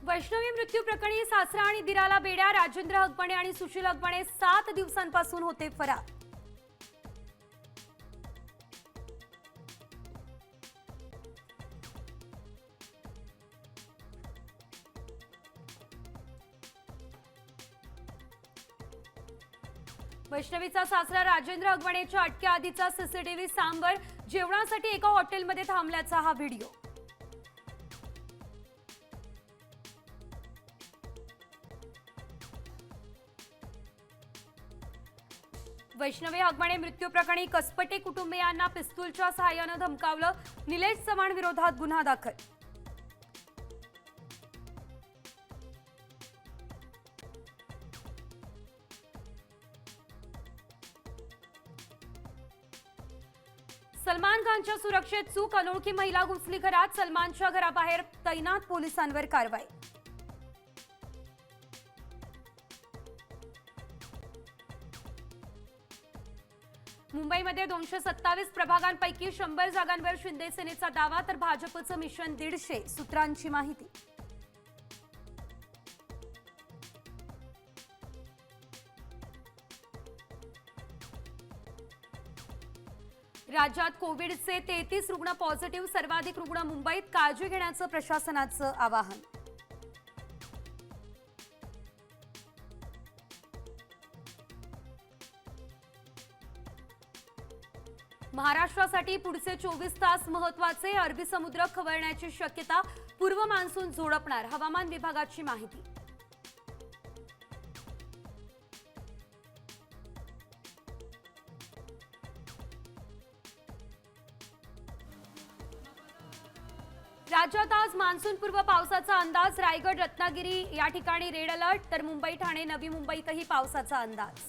वैष्णवी मृत्यू प्रकरणी सासरा आणि दिराला बेड्या. राजेंद्र हकबणे आणि सुशील हकबणे 7 दिवसांपासून होते फरार. वैष्णवीचा सासरा राजेंद्र हकबणेच्या अटकेआधीचा सीसीटीव्ही सांबर. जेवणासाठी एका हॉटेलमध्ये थांबल्याचा हा व्हिडिओ. वैष्णवी हकबणे मृत्यू प्रकरणी कसपटे कुटुंबियांना पिस्तूलच्या सहाय्याने धमकावलं. निलेश चव्हाण विरोधात गुन्हा दाखल. सलमान खानच्या सुरक्षेत चूक. अनोळखी महिला घुसली घरात. सलमानच्या घराबाहेर तैनात पोलिसांवर कारवाई. मुंबईमध्ये 227 प्रभागांपैकी 100 जागांवर शिंदे सेनेचा दावा, तर भाजपचं मिशन 150. सूत्रांची माहिती. राज्यात कोविडचे 33 रुग्ण पॉझिटिव्ह. सर्वाधिक रुग्ण मुंबईत. काळजी घेण्याचं प्रशासनाचं आवाहन. महाराष्ट्रासाठी पुढचे 24 तास महत्त्वाचे. अरबी समुद्र खवळण्याची शक्यता. पूर्व मान्सून झोडपणार. हवामान विभागाची माहिती. राज्यात आज मान्सूनपूर्व पावसाचा अंदाज. रायगड, रत्नागिरी या ठिकाणी रेड अलर्ट, तर मुंबई, ठाणे, नवी मुंबईतही पावसाचा अंदाज.